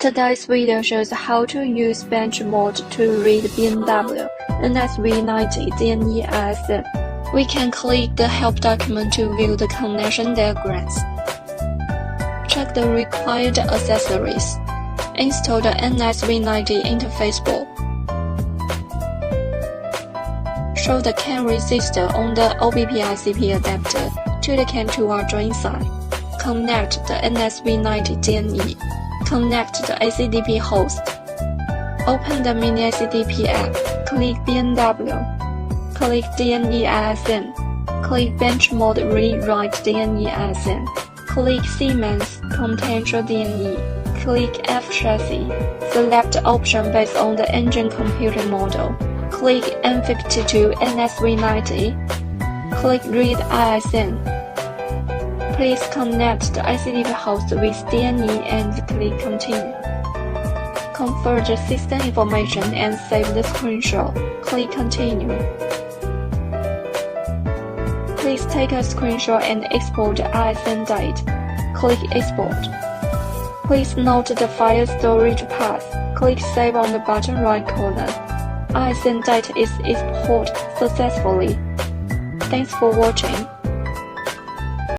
Today's video shows how to use bench mode to read BMW MSV90 DME ISN. We can click the help document to view the connection diagrams. Check the required accessories. Install the MSV90 interface board. Show the CAN resistor on the OBP-ICP adapter to the CAN tool join side. Connect the MSV90 DME. Connect the ACDP host. Open the mini ACDP app. Click BMW. Click DME ISN. Click bench mode rewrite DME ISN. Click Siemens potential DME. Click F chassis. Select the option based on the engine computer model. Click M52 MSV90. Click Read ISN. Please connect the ACDP host with DME and click Continue. Confirm the system information and save the screenshot. Click Continue. Please take a screenshot and export the ISN date. Click Export. Please note the file storage path. Click Save on the bottom right corner. ISN date is exported successfully. Thanks for watching.